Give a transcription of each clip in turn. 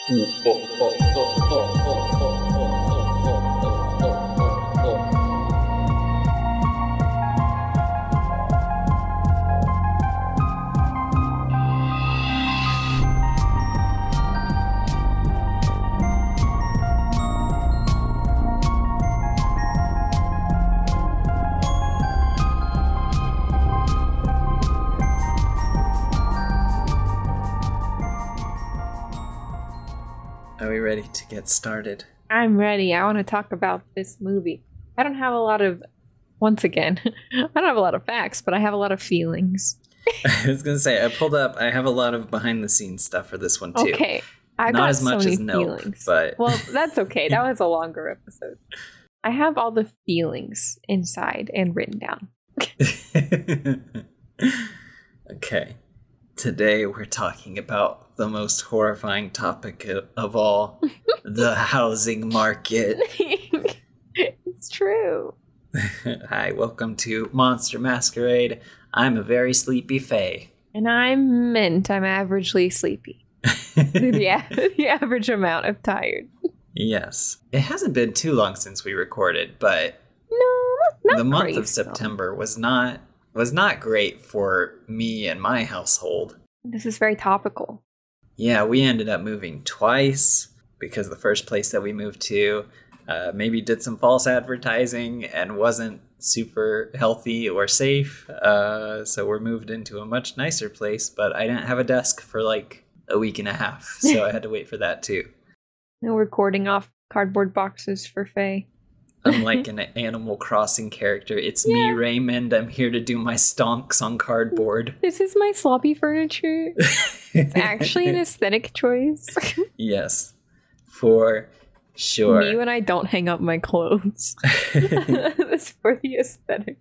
Are we ready to get started? I'm ready. I want to talk about this movie. I don't have a lot of, once again, I don't have a lot of facts, but I have a lot of feelings. I was going to say, I have a lot of behind the scenes stuff for this one too. Okay. I got Not as so much many as Nope, feelings. but... Well, that's okay. That was a longer episode. I have all the feelings inside and written down. Okay. Today we're talking about the most horrifying topic of all, the housing market. It's true. Hi, welcome to Monster Masquerade. I'm a very sleepy fae. And I'm Mint. I'm averagely sleepy. the average amount of tired. Yes. It hasn't been too long since we recorded, but No, not the month crazy, of September was not great for me and my household. This is very topical. Yeah, we ended up moving twice because the first place that we moved to maybe did some false advertising and wasn't super healthy or safe. So we're moved into a much nicer place, but I didn't have a desk for like a week and a half. So I had to wait for that too. No recording off cardboard boxes for Faye. Unlike an Animal Crossing character, it's me, Raymond. I'm here to do my stonks on cardboard. This is my sloppy furniture. It's actually an aesthetic choice. Yes, for sure. Me when I don't hang up my clothes. It's for the aesthetic.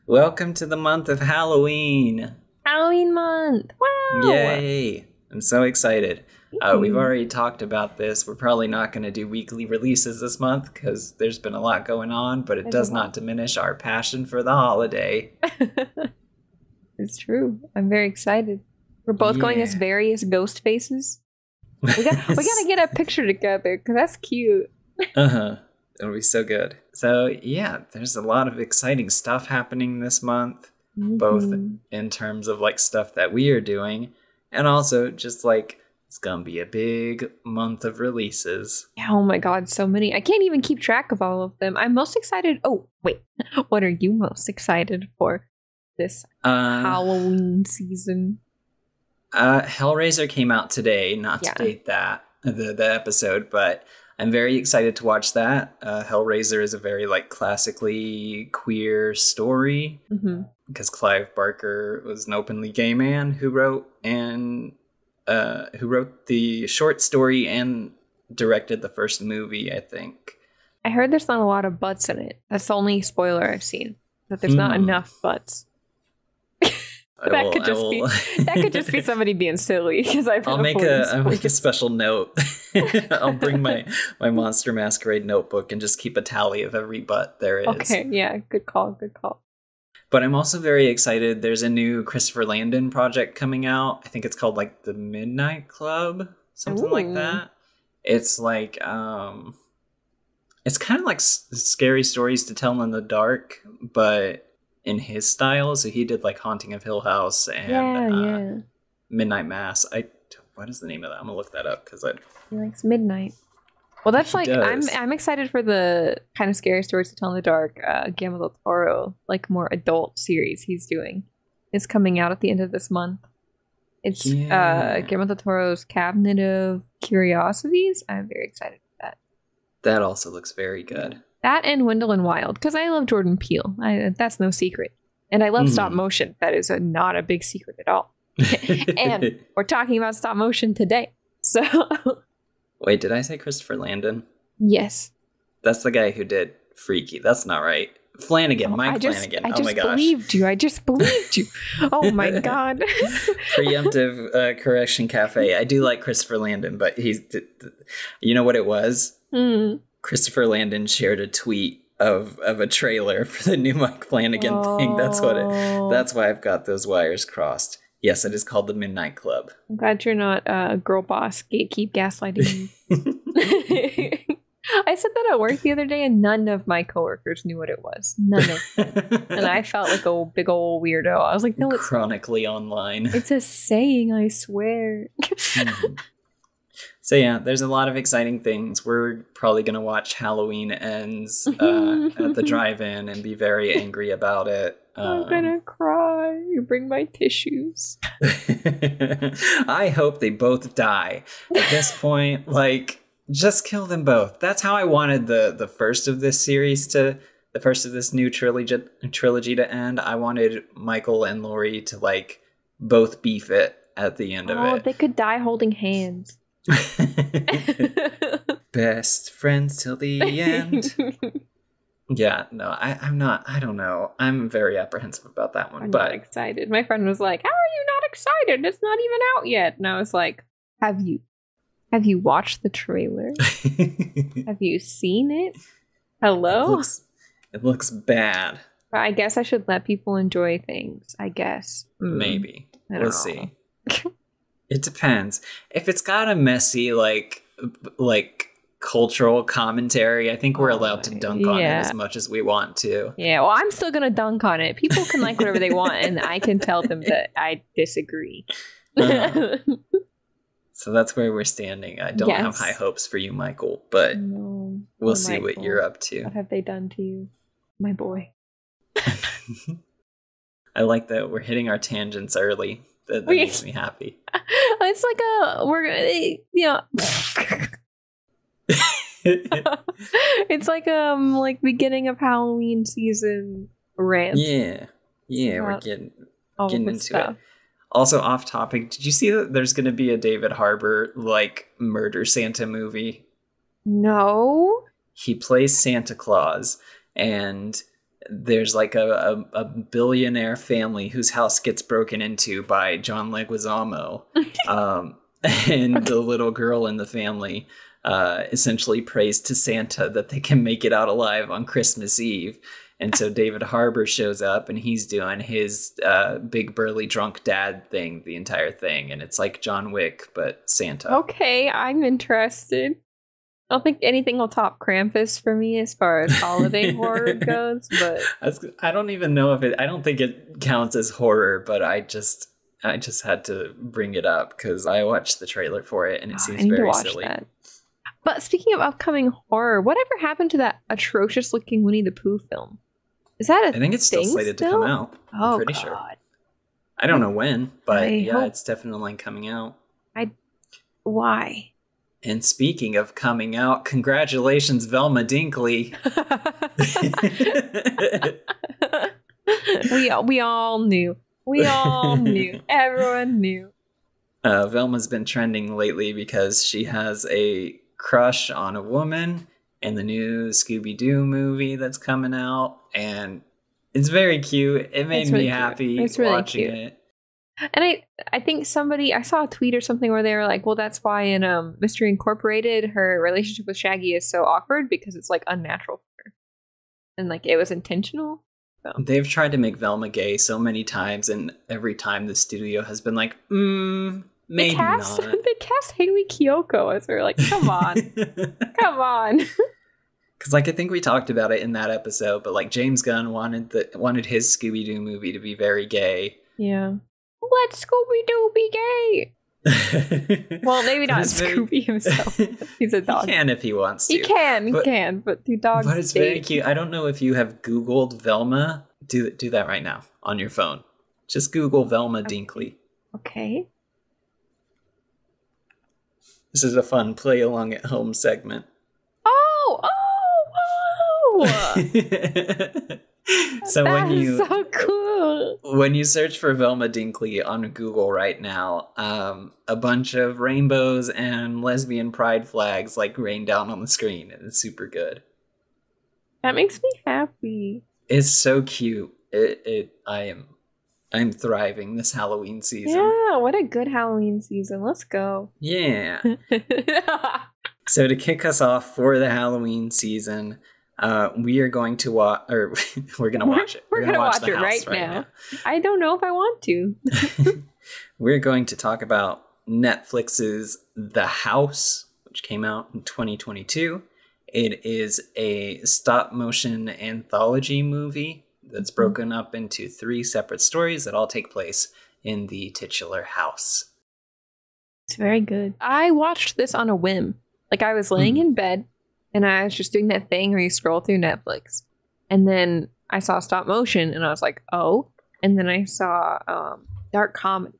Welcome to the month of Halloween. Halloween month. Wow. Yay. I'm so excited. We've already talked about this. We're probably not going to do weekly releases this month because there's been a lot going on, but it does not diminish our passion for the holiday. It's true. I'm very excited. We're both going as various ghost faces. We gotta get a picture together because that's cute. Uh-huh. It'll be so good. So yeah, there's a lot of exciting stuff happening this month, both in terms of like stuff that we are doing and also just like it's gonna be a big month of releases. Yeah, oh my god, so many. I can't even keep track of all of them. I'm most excited. Oh, wait. What are you most excited for this Halloween season? Hellraiser came out today, not to date that, the episode, but I'm very excited to watch that. Hellraiser is a very like classically queer story because Clive Barker was an openly gay man who wrote the short story and directed the first movie, I think. I heard there's not a lot of butts in it. That's the only spoiler I've seen. That there's not enough butts. That could just be somebody being silly. Because I'll make a special note. I'll bring my Monster Masquerade notebook and just keep a tally of every butt there is. Okay, yeah, good call. But I'm also very excited. There's a new Christopher Landon project coming out. I think it's called like The Midnight Club, something like that. It's like, it's kind of like scary stories to tell in the dark, but in his style. So he did like Haunting of Hill House and Midnight Mass. What is the name of that? I'm gonna look that up because he likes midnight. Well, that's like I'm excited for the kind of scary stories to tell in the dark. Guillermo del Toro, like more adult series he's doing, is coming out at the end of this month. It's Guillermo del Toro's Cabinet of Curiosities. I'm very excited for that. That also looks very good. That and Wendell and Wild, because I love Jordan Peele. That's no secret, and I love stop motion. That is not a big secret at all. And we're talking about stop motion today, so. Wait, did I say Christopher Landon? Yes. That's the guy who did Freaky. That's not right. Flanagan, Mike Flanagan. Oh my gosh. I just believed you. Oh my god. Preemptive correction cafe. I do like Christopher Landon, but you know what it was? Christopher Landon shared a tweet of a trailer for the new Mike Flanagan thing. That's why I've got those wires crossed. Yes, it is called the Midnight Club. I'm glad you're not a girl boss. Keep gaslighting me. I said that at work the other day, and none of my coworkers knew what it was. None of them. And I felt like a big old weirdo. I was like, no, it's chronically online. It's a saying, I swear. So yeah, there's a lot of exciting things. We're probably going to watch Halloween Ends at the drive-in and be very angry about it. I'm gonna cry. You bring my tissues. I hope they both die. At this point, like, just kill them both. That's how I wanted the first of this series to, the first of this new trilogy to end. I wanted Michael and Laurie to, like, both beef it at the end of it. Oh, they could die holding hands. Best friends till the end. Yeah, no, I'm not. I don't know. I'm very apprehensive about that one. I'm but not excited. My friend was like, "How are you not excited? It's not even out yet." And I was like, Have you watched the trailer? Have you seen it? Hello? It looks bad. I guess I should let people enjoy things. I guess maybe we'll see. It depends. If it's got a messy like cultural commentary, I think we're allowed to dunk on it as much as we want to. Yeah, well, I'm still gonna dunk on it. People can like whatever they want, and I can tell them that I disagree. So that's where we're standing. I don't have high hopes for you, Michael, but we'll see what you're up to. What have they done to you, my boy? I like that we're hitting our tangents early. That makes me happy. It's like like beginning of Halloween season rant. Yeah, we're getting into it. Also, off topic, did you see that there's going to be a David Harbour like murder Santa movie? No. He plays Santa Claus, and there's like a billionaire family whose house gets broken into by John Leguizamo. And the little girl in the family essentially prays to Santa that they can make it out alive on Christmas Eve. And so David Harbour shows up, and he's doing his big burly drunk dad thing the entire thing. And it's like John Wick, but Santa. Okay, I'm interested. I don't think anything will top Krampus for me as far as holiday horror goes, but I don't even know if I don't think it counts as horror, but I just had to bring it up because I watched the trailer for it and it seems very silly. That. But speaking of upcoming horror, whatever happened to that atrocious looking Winnie the Pooh film? Is that I think it's still slated to come out. I'm pretty sure. I don't know when, but it's definitely coming out. Why? And speaking of coming out, congratulations, Velma Dinkley. We all knew. We all knew. Everyone knew. Velma's been trending lately because she has a crush on a woman in the new Scooby-Doo movie that's coming out, and it's very cute. It made me happy watching it. And I think I saw a tweet or something where they were like, well, that's why in Mystery Incorporated her relationship with Shaggy is so awkward because it's like unnatural for her. And like it was intentional. So. They've tried to make Velma gay so many times, and every time the studio has been like, maybe not. They cast Haley Kiyoko as her, like, come on. Come on. Because like I think we talked about it in that episode, but like James Gunn wanted his Scooby-Doo movie to be very gay. Yeah. Let Scooby-Doo be gay. Well, maybe not Scooby himself. He's a dog. He can if he wants to. He can, but the dog. But it's very cute. I don't know if you have Googled Velma. Do that right now on your phone. Just Google Velma Dinkley. Okay. This is a fun play along at home segment. Oh! So so cool. When you search for Velma Dinkley on Google right now, a bunch of rainbows and lesbian pride flags like rain down on the screen, and it's super good. That makes me happy. It's so cute. I'm thriving this Halloween season. Yeah, what a good Halloween season. Let's go. Yeah. So to kick us off for the Halloween season, we are going to watch, or we're going to watch it. We're going to watch it right now. I don't know if I want to. We're going to talk about Netflix's The House, which came out in 2022. It is a stop-motion anthology movie that's broken up into 3 separate stories that all take place in the titular house. It's very good. I watched this on a whim. Like, I was laying in bed, and I was just doing that thing where you scroll through Netflix. And then I saw stop motion, and I was like, oh. And then I saw dark comedy.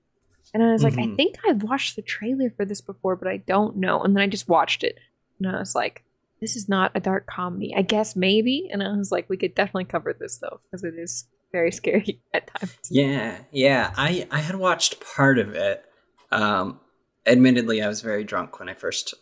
And I was like, I think I've watched the trailer for this before, but I don't know. And then I just watched it. And I was like, this is not a dark comedy. I guess maybe. And I was like, we could definitely cover this, though, because it is very scary at times. Yeah. I had watched part of it. Admittedly, I was very drunk when I first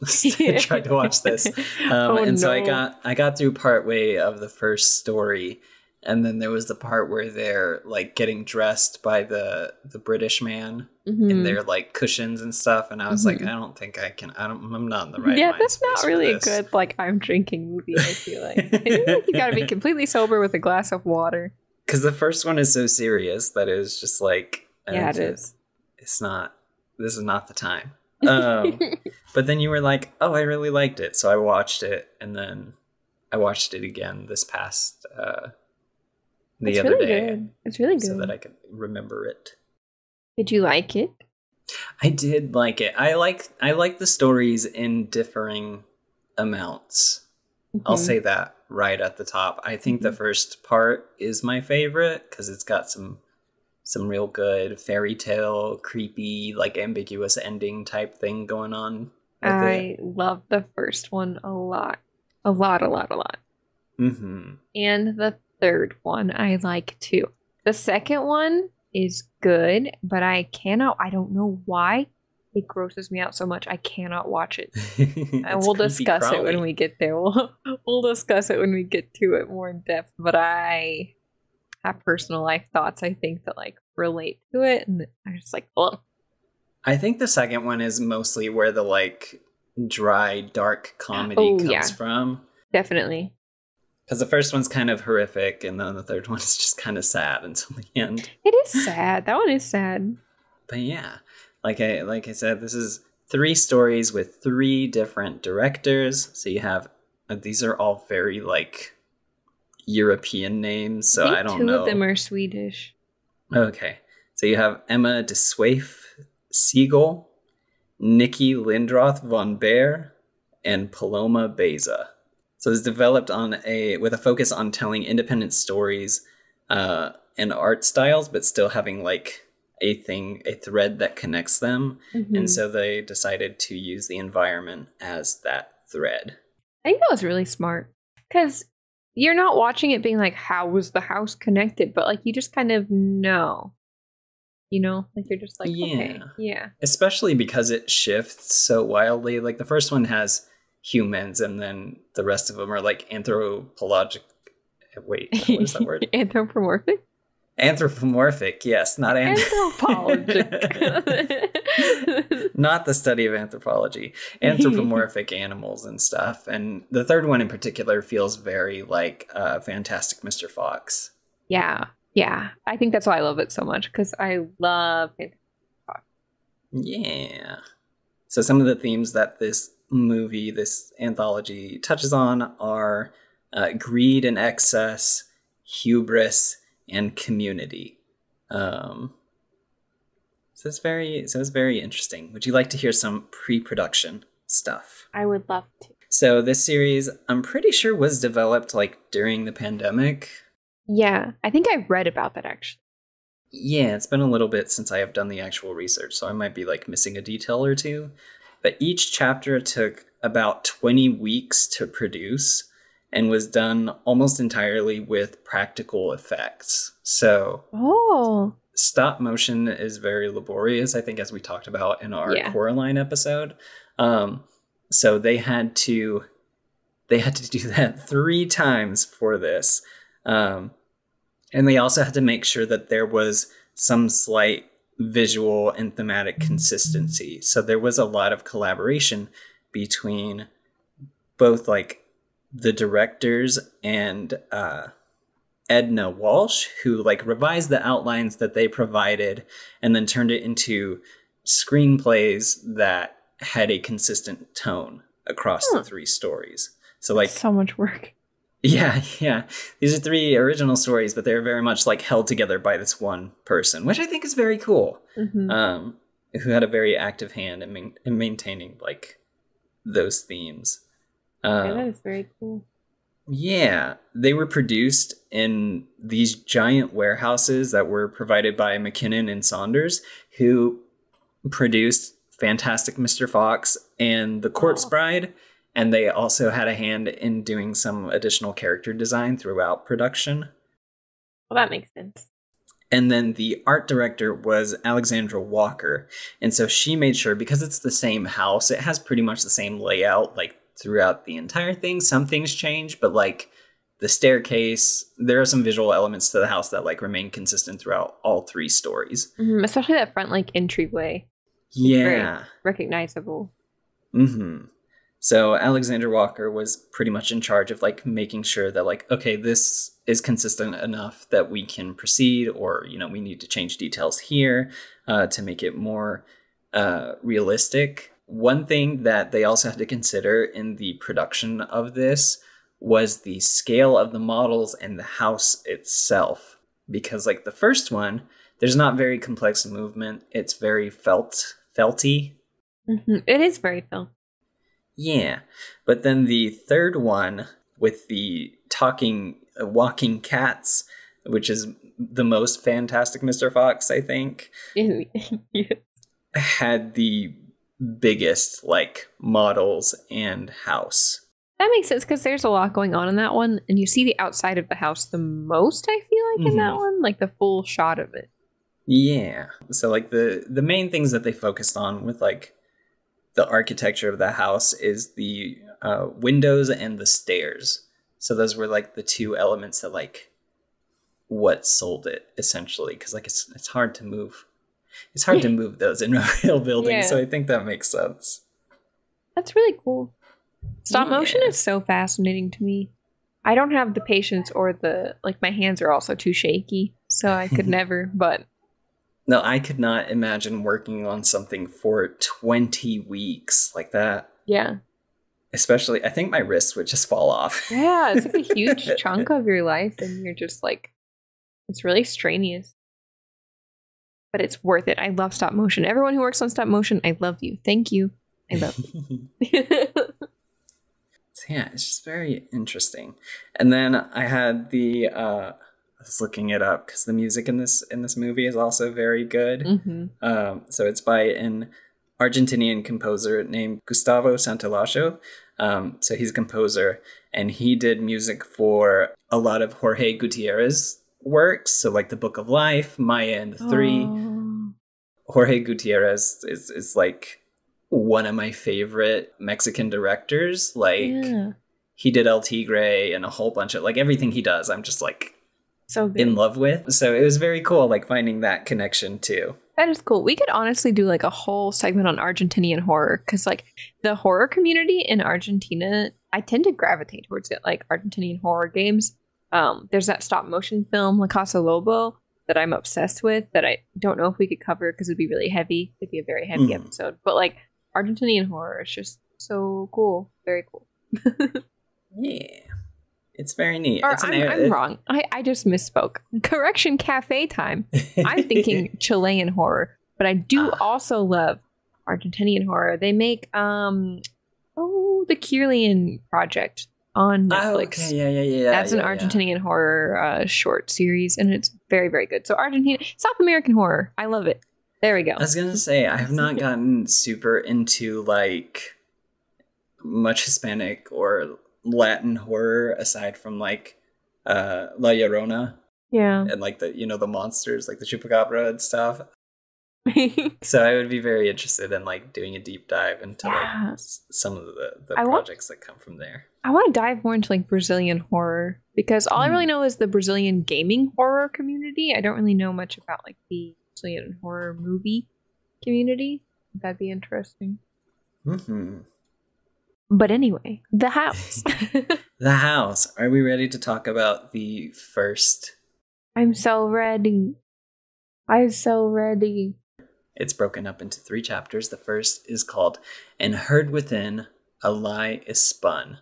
tried to watch this. So I got through part way of the first story. And then there was the part where they're like getting dressed by the British man in their like cushions and stuff. And I was like, I don't think I can. I'm not in the right. Yeah, that's not really a good like I'm drinking movie. I feel like you got to be completely sober with a glass of water. Because the first one is so serious that it was just like, yeah, it is. It's not. This is not the time. But then you were like, oh, I really liked it, so I watched it, and then I watched it again this past. The other day. Good. It's really good. So that I could remember it. Did you like it? I did like it. I like the stories in differing amounts. I'll say that right at the top. I think the first part is my favorite because it's got some real good fairy tale, creepy, like ambiguous ending type thing going on. I love the first one a lot. A lot. And the third one I like too. The second one is good, but I don't know why it grosses me out so much. I cannot watch it. And we'll discuss it when we get there. We'll discuss it when we get to it more in depth, but I have personal life thoughts I think that like relate to it, and I'm just like, oh. I think the second one is mostly where the like dry dark comedy comes from. Definitely. Because the first one's kind of horrific, and then the third one is just kind of sad until the end. It is sad. That one is sad. But yeah, like I said, this is 3 stories with 3 different directors. So you have these are all very like European names. So I don't know. 2 of them are Swedish. Okay, so you have Emma de Swaif Siegel, Nikki Lindroth von Baer, and Paloma Beza. So it's developed with a focus on telling independent stories and art styles, but still having like a thread that connects them. And so they decided to use the environment as that thread. I think that was really smart because you're not watching it being like, how was the house connected? But like, you just kind of know, like you're just like, okay, yeah. Especially because it shifts so wildly. Like the first one has humans, and then the rest of them are like anthropologic. Wait, what is that word? Anthropomorphic? Anthropomorphic, yes, not anthropologic. Not the study of anthropology. Anthropomorphic animals and stuff. And the third one in particular feels very like Fantastic Mr. Fox. Yeah. I think that's why I love it so much, because I love Fantastic Mr. Fox. Yeah. So some of the themes that this anthology touches on are greed and excess, hubris, and community. So it's very interesting. Would you like to hear some pre-production stuff? I would love to. So this series, I'm pretty sure, was developed like during the pandemic. Yeah, I think I read about that actually. Yeah, it's been a little bit since I have done the actual research, so I might be like missing a detail or two. But each chapter took about 20 weeks to produce and was done almost entirely with practical effects. So stop motion is very laborious, I think, as we talked about in our Coraline episode. So they had to do that 3 times for this. And they also had to make sure that there was some slight visual and thematic consistency. So there was a lot of collaboration between both like the directors and Edna Walsh, who like revised the outlines that they provided and then turned it into screenplays that had a consistent tone across the 3 stories. So like so much work. Yeah. These are 3 original stories, but they're very much like held together by this one person, which I think is very cool. Mm-hmm. Who had a very active hand in maintaining like those themes. Yeah, that is very cool. Yeah, they were produced in these giant warehouses that were provided by McKinnon and Saunders, who produced Fantastic Mr. Fox and The Corpse Bride. And they also had a hand in doing some additional character design throughout production. Well, that makes sense. And then the art director was Alexandra Walker. And so she made sure, because it's the same house, it has pretty much the same layout, like throughout the entire thing. Some things change, but like the staircase, there are some visual elements to the house that like remain consistent throughout all 3 stories. Mm-hmm. Especially that front like entryway. Yeah. Very recognizable. Mm-hmm. So Alexander Walker was pretty much in charge of like making sure that like, okay, this is consistent enough that we can proceed, or, you know, we need to change details here to make it more realistic. One thing that they also had to consider in the production of this was the scale of the models and the house itself. Because like the first one, there's not very complex movement. It's very felty. Mm-hmm. It is very felt. Yeah, but then the third one with the walking cats, which is the most Fantastic Mr. Fox, I think, Yeah. had the biggest like models and house. That makes sense because there's a lot going on in that one, and you see the outside of the house the most, I feel like, in that one, like the full shot of it. Yeah, so like the main things that they focused on with like the architecture of the house is the windows and the stairs. So those were like the 2 elements that like what sold it essentially, because like it's hard to move. It's hard to move those in a real building, yeah. So I think that makes sense. That's really cool. Stop motion is so fascinating to me. I don't have the patience or the like. My hands are also too shaky, so I could never. But no, I could not imagine working on something for 20 weeks like that. Yeah. Especially, I think my wrists would just fall off. Yeah, it's like a huge chunk of your life, and you're just like, it's really strenuous. But it's worth it. I love stop motion. Everyone who works on stop motion, I love you. Thank you. I love you. So yeah, it's just very interesting. And then I had I was looking it up because the music in this movie is also very good. Mm-hmm. So it's by an Argentinian composer named Gustavo Santaolalla. So he's a composer, and he did music for a lot of Jorge Gutierrez works. So like The Book of Life, Maya and the Three. Jorge Gutierrez is like one of my favorite Mexican directors. Like he did El Tigre and a whole bunch of like everything he does. I'm just like so good. In love with. So it was very cool, like finding that connection too. That is cool. We could honestly do like a whole segment on Argentinian horror, because like the horror community in Argentina, I tend to gravitate towards it, like Argentinian horror games. There's that stop motion film, La Casa Lobo, that I'm obsessed with, that I don't know if we could cover because it'd be really heavy. It'd be a very heavy episode. But like Argentinian horror is just so cool. Very cool. Yeah. It's very neat. Or I'm wrong. I just misspoke. Correction, cafe time. I'm thinking Chilean horror, but I do also love Argentinian horror. They make the Kirlian Project on Netflix. Oh, okay. Yeah. That's an Argentinian horror short series, and it's very, very good. So Argentina, South American horror. I love it. There we go. I was gonna say, I have not gotten super into like much Hispanic or Latin horror aside from like La Llorona. Yeah. And like the the monsters, like the Chupacabra and stuff. So I would be very interested in like doing a deep dive into like some of the projects that come from there. I want to dive more into like Brazilian horror, because all I really know is the Brazilian gaming horror community. I don't really know much about like the Brazilian horror movie community. That'd be interesting. But anyway, the house. The house. Are we ready to talk about the first? I'm so ready. I'm so ready. It's broken up into 3 chapters. The first is called "And Heard Within, a Lie is Spun."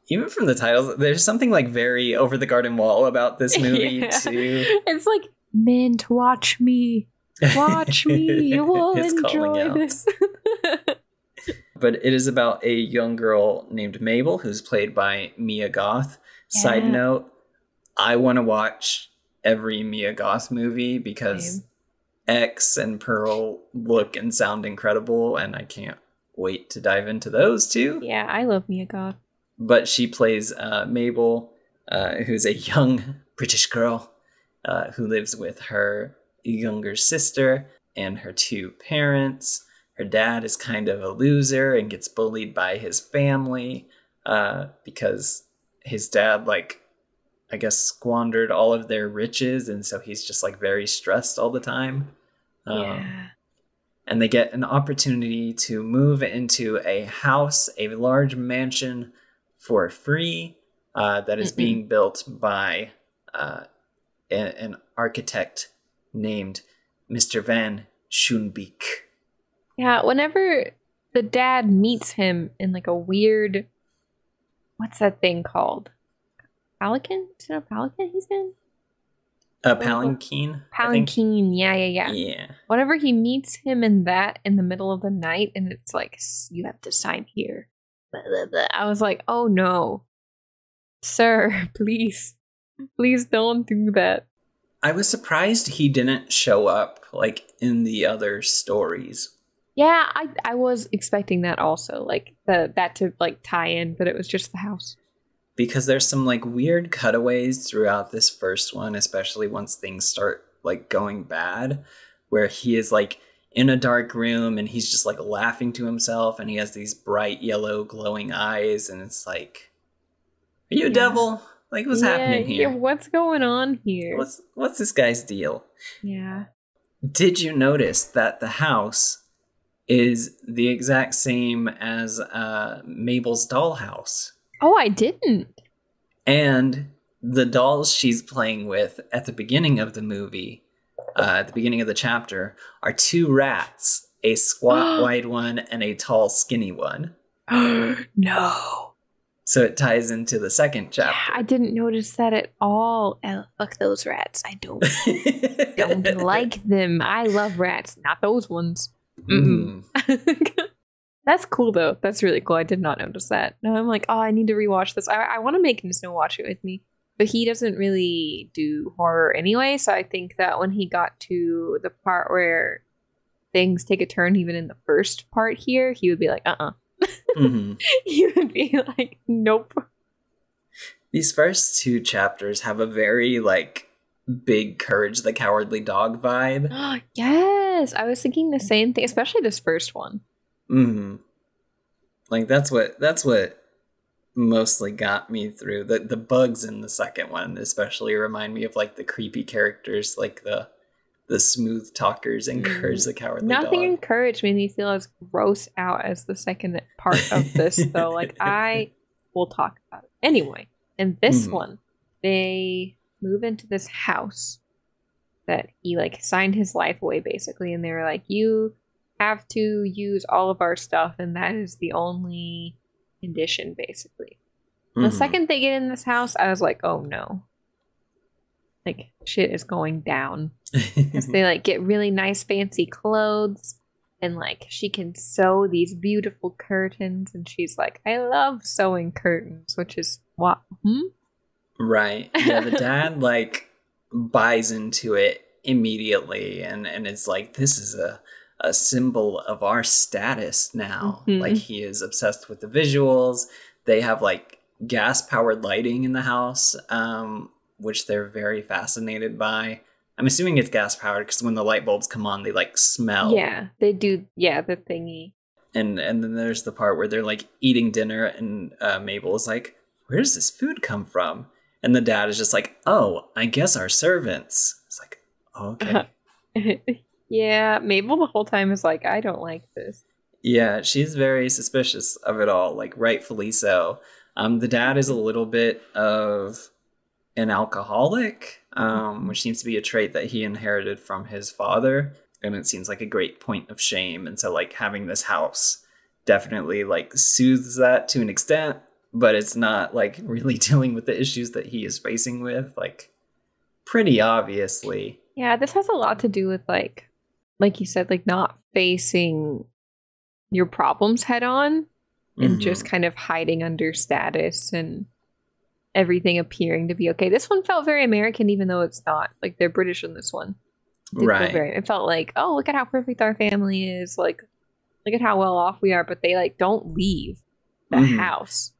Even from the titles, there's something like very over the garden wall about this movie too. It's like, Mint, watch me. Watch me. You will enjoy this. But it is about a young girl named Mabel, who's played by Mia Goth. Yeah. Side note, I want to watch every Mia Goth movie because X and Pearl look and sound incredible, and I can't wait to dive into those too. Yeah, I love Mia Goth. But she plays Mabel, who's a young British girl who lives with her younger sister and her 2 parents. Her dad is kind of a loser and gets bullied by his family because his dad, like, I guess, squandered all of their riches. And so he's just like very stressed all the time. And they get an opportunity to move into a house, a large mansion for free that is being built by an architect named Mr. Van Schoenbeek. Yeah, whenever the dad meets him in like a weird, what's that thing called? Pelican? Is it a pelican he's in? A palanquin? Palanquin, yeah. Whenever he meets him in that in the middle of the night and it's like, you have to sign here. Blah, blah, blah. I was like, oh no. Sir, please. Please don't do that. I was surprised he didn't show up like in the other stories. Yeah, I was expecting that also, like that to like tie in, but it was just the house. Because there's some like weird cutaways throughout this first one, especially once things start like going bad, where he is like in a dark room and he's just like laughing to himself and he has these bright yellow glowing eyes and it's like, are you a devil? Like, what's happening here? Yeah, what's going on here? What's this guy's deal? Yeah. Did you notice that the house is the exact same as Mabel's dollhouse? Oh, I didn't. And the dolls she's playing with at the beginning of the movie, at the beginning of the chapter, are 2 rats, a squat wide one and a tall skinny one. No. So it ties into the second chapter. Yeah, I didn't notice that at all. Oh, fuck those rats. I don't like them. I love rats, not those ones. That's cool though. That's really cool. I did not notice that. Now I'm like, oh, I need to rewatch this. I want to make Snow watch it with me, but he doesn't really do horror anyway. So I think that when he got to the part where things take a turn, even in the first part here, he would be like, He would be like, nope. These first 2 chapters have a very like big Courage the Cowardly Dog vibe. Yes, I was thinking the same thing, especially this first one. Like that's what mostly got me through. The bugs in the second one especially remind me of like the creepy characters, like the smooth talkers in Courage the Cowardly Dog. Nothing in Courage made me feel as gross out as the second part of this though. Like I will talk about it. Anyway, in this one, they move into this house that he like signed his life away basically, and they were like, you have to use all of our stuff and that is the only condition basically. The second they get in this house, I was like, oh no, like shit is going down. Because they like get really nice fancy clothes and like she can sew these beautiful curtains and she's like, I love sewing curtains, which is what right. Yeah, the dad like buys into it immediately and it's like, this is a symbol of our status now. Like he is obsessed with the visuals. They have like gas powered lighting in the house, which they're very fascinated by. I'm assuming it's gas powered because when the light bulbs come on, they like smell. Yeah, they do. Yeah, the thingy. And then there's the part where they're like eating dinner and Mabel is like, where does this food come from? And the dad is just like, oh, I guess our servants. It's like, oh, okay. Yeah, Mabel the whole time is like, I don't like this. Yeah, she's very suspicious of it all, like rightfully so. The dad is a little bit of an alcoholic, which seems to be a trait that he inherited from his father. And it seems like a great point of shame. And so like having this house definitely like soothes that to an extent, but it's not like really dealing with the issues that he is facing with, like pretty obviously. Yeah, this has a lot to do with like you said, like not facing your problems head on and just kind of hiding under status and everything appearing to be okay. This one felt very American, even though it's not. Like they're British in this one. It felt like, oh, look at how perfect our family is. Like, look at how well off we are. But they like don't leave the house.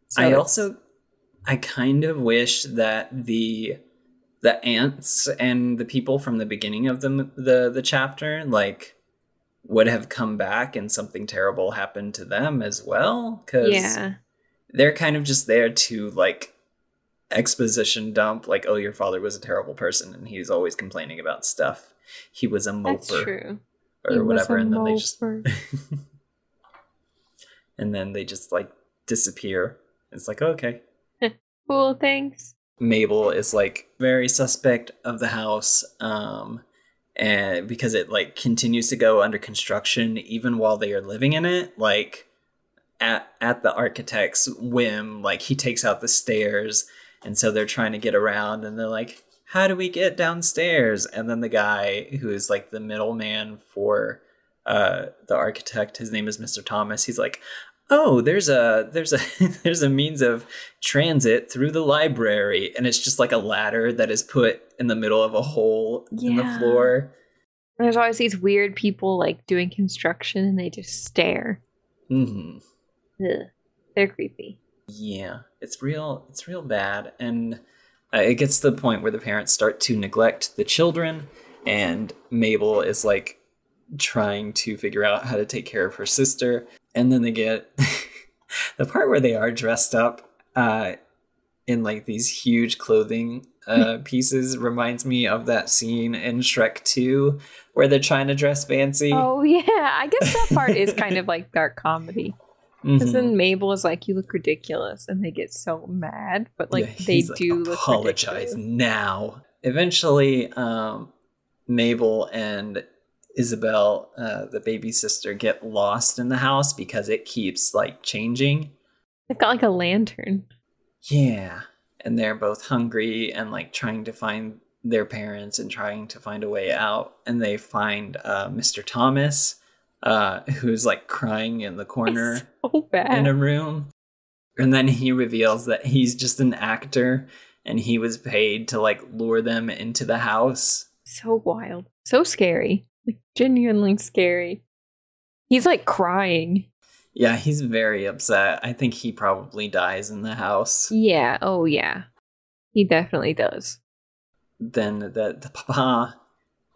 So I kind of wish that the ants and the people from the beginning of the chapter like would have come back and something terrible happened to them as well, because they're kind of just there to like exposition dump, like, oh, your father was a terrible person and he's always complaining about stuff, he was a moper. That's true. Or whatever, and then they just and then they just like disappear. It's like, okay. Cool, thanks. Mabel is like very suspect of the house, and because it like continues to go under construction even while they are living in it, like at the architect's whim, like he takes out the stairs, and so they're trying to get around, and they're like, how do we get downstairs? And then the guy who is like the middleman for the architect, his name is Mr. Thomas, he's like, oh, there's a there's a means of transit through the library, and it's just like a ladder that is put in the middle of a hole in the floor. And there's always these weird people like doing construction, and they just stare. Ugh. They're creepy. Yeah, it's real bad, and it gets to the point where the parents start to neglect the children, and Mabel is like trying to figure out how to take care of her sister. And then they get the part where they are dressed up in like these huge clothing pieces reminds me of that scene in Shrek 2 where they're trying to dress fancy. Oh, yeah. I guess that part is kind of like dark comedy. Because then Mabel is like, you look ridiculous. And they get so mad. But like they do look apologize ridiculous. Now. Eventually, Mabel and Isabel, the baby sister, get lost in the house because it keeps like changing. They've got like a lantern. Yeah. And they're both hungry and like trying to find their parents and trying to find a way out. And they find Mr. Thomas, who's like crying in the corner so bad. In a room. And then he reveals that he's just an actor and he was paid to like lure them into the house. So wild. So scary. Like, genuinely scary. He's like crying. Yeah, he's very upset. I think he probably dies in the house. Yeah, oh yeah. He definitely does. Then the papa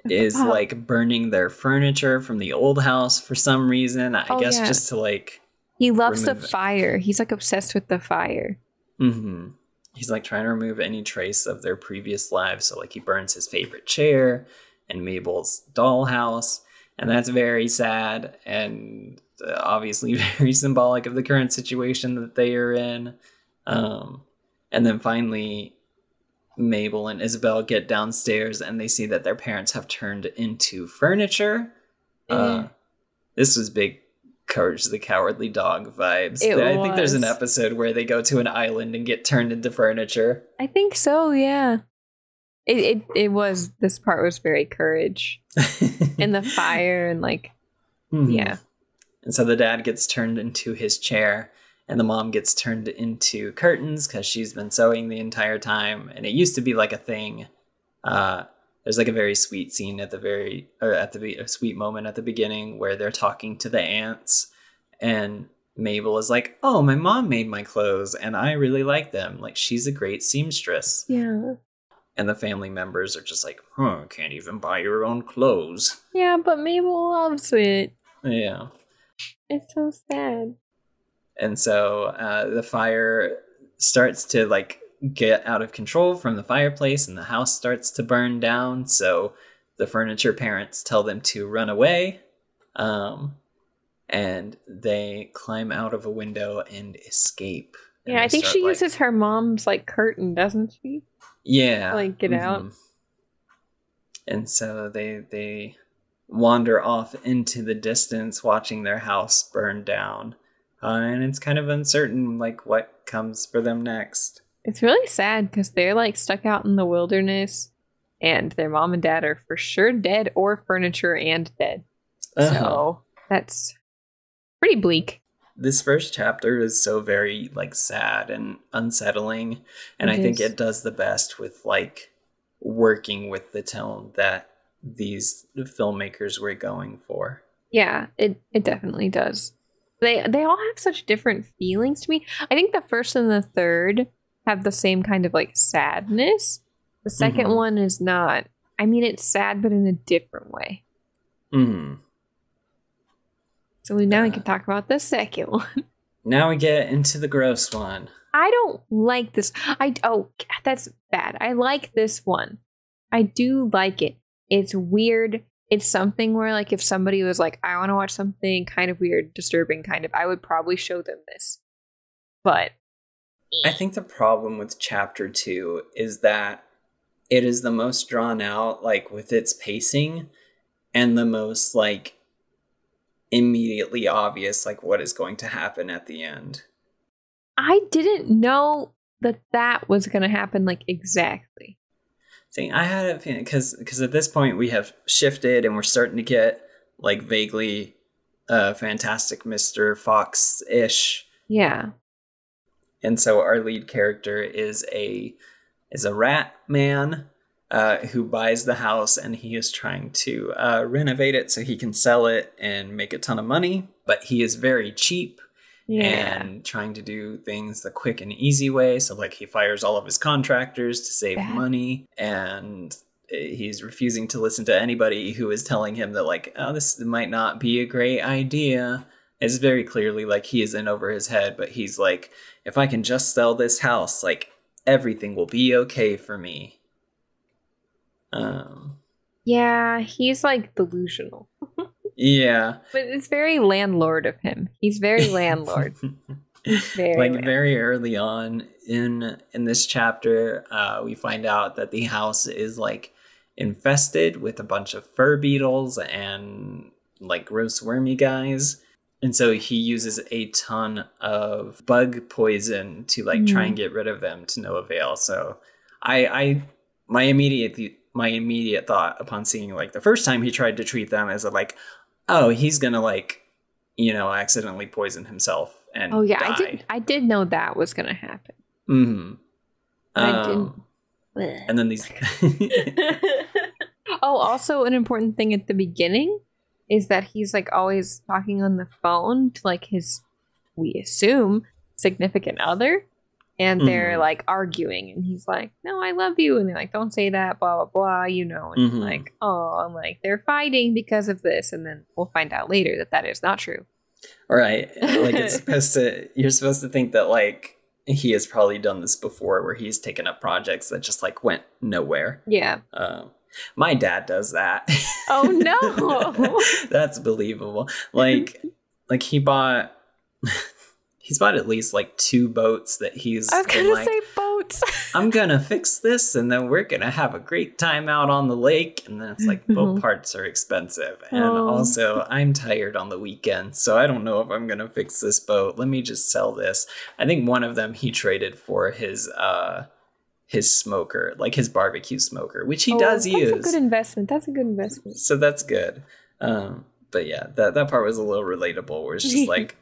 is like burning their furniture from the old house for some reason. I guess just to like... He loves the fire. He's like obsessed with the fire. Mm-hmm. He's like trying to remove any trace of their previous lives. So like he burns his favorite chair and Mabel's dollhouse, and that's very sad and obviously very symbolic of the current situation that they are in. And then finally Mabel and Isabel get downstairs and they see that their parents have turned into furniture. This was big Courage the Cowardly Dog vibes. I think there's an episode where they go to an island and get turned into furniture. I think so, yeah. It was, this part was very Courage. And the fire and like, yeah. And so the dad gets turned into his chair and the mom gets turned into curtains because she's been sewing the entire time. And it used to be like a thing. There's like a very sweet scene at a sweet moment at the beginning where they're talking to the ants and Mabel is like, oh, my mom made my clothes and I really like them. Like, she's a great seamstress. Yeah. And the family members are just like, can't even buy your own clothes. Yeah, but Mabel loves it. Yeah. It's so sad. And so the fire starts to like get out of control from the fireplace and the house starts to burn down. So the furniture parents tell them to run away. and they climb out of a window and escape. And I think she uses her mom's like curtain, doesn't she? Yeah. Like get out. And so they wander off into the distance, watching their house burn down. And it's kind of uncertain, like, what comes for them next. It's really sad because they're like stuck out in the wilderness, and their mom and dad are for sure dead, or furniture and dead. So that's pretty bleak. This first chapter is so very like sad and unsettling, and I think it does the best with like working with the tone that these filmmakers were going for. Yeah, it definitely does. They all have such different feelings to me. I think the first and the third have the same kind of like sadness. The second one is not. I mean, it's sad, but in a different way. So now we can talk about the second one. Now we get into the gross one. I don't like this. That's bad. I like this one. I do like it. It's weird. It's something where like if somebody was like, I want to watch something kind of weird, disturbing kind of, I would probably show them this. But I think the problem with chapter 2 is that it is the most drawn out, like with its pacing, and the most like immediately obvious, like what is going to happen at the end. I didn't know that was going to happen, like exactly. See, I had a feeling because at this point we have shifted and we're starting to get like vaguely Fantastic Mr. Fox-ish. Yeah. And so our lead character is a rat man who buys the house, and he is trying to renovate it so he can sell it and make a ton of money. But he is very cheap and trying to do things the quick and easy way. So like he fires all of his contractors to save money, and he's refusing to listen to anybody who is telling him that like, oh, this might not be a great idea. It's very clearly like he is in over his head, but he's like, if I can just sell this house, like everything will be okay for me. Yeah, he's like delusional. Yeah. But it's very landlord of him. He's very landlord. Very early on in this chapter, we find out that the house is like infested with a bunch of fur beetles and like gross wormy guys. And so he uses a ton of bug poison to like try and get rid of them to no avail. So my immediate thought upon seeing like the first time he tried to treat them is like, oh, he's gonna like, accidentally poison himself and die. I did know that was gonna happen. I didn't. And then these. Oh, also an important thing at the beginning is that he's like always talking on the phone to like his, we assume, significant other, and they're like arguing, and he's like, no, I love you, and they're like, don't say that, blah blah blah, and like, oh, I'm like, they're fighting because of this, and then we'll find out later that is not true. Right. Like you're supposed to think that like he has probably done this before, where he's taken up projects that just like went nowhere. Yeah. My dad does that. Oh no. That's believable. Like he's bought at least like 2 boats that he's. I was gonna say boats. I'm gonna fix this, and then we're gonna have a great time out on the lake. And then it's like boat parts are expensive, and also I'm tired on the weekend, so I don't know if I'm gonna fix this boat. Let me just sell this. I think one of them he traded for his smoker, like his barbecue smoker, which he does use. That's a good investment. So that's good. But yeah, that part was a little relatable, where it's just like,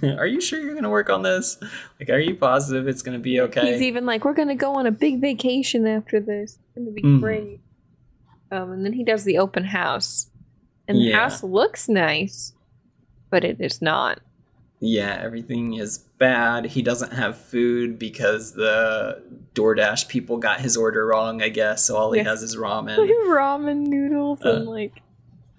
are you sure you're going to work on this? Like, are you positive it's going to be okay? He's even like, we're going to go on a big vacation after this. It's going to be great. And then he does the open house. And the house looks nice, but it is not. Yeah, everything is bad. He doesn't have food because the DoorDash people got his order wrong, I guess. So all he has is ramen. Ramen noodles and like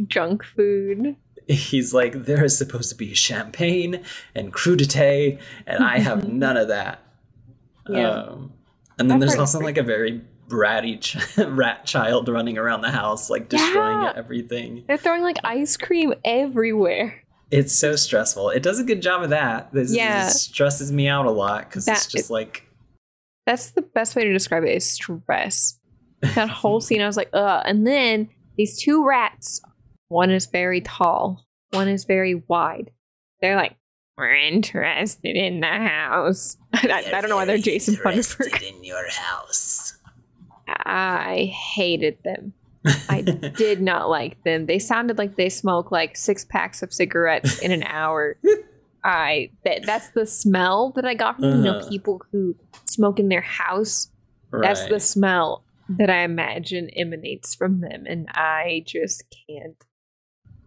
junk food. He's like, there is supposed to be champagne and crudité, and I have none of that. Yeah. And then there's also like a very bratty rat child running around the house, like destroying everything. They're throwing like ice cream everywhere. It's so stressful. It does a good job of that. This stresses me out a lot because it's just like... That's the best way to describe it, is stress. That whole scene, I was like, ugh. And then these two rats, one is very tall, one is very wide. They're like, we're interested in the house. I don't know why they're Jason Funderburg. In your house. I hated them. I did not like them. They sounded like they smoke like 6 packs of cigarettes in an hour. That's the smell that I got from people who smoke in their house. Right. That's the smell that I imagine emanates from them, and I just can't.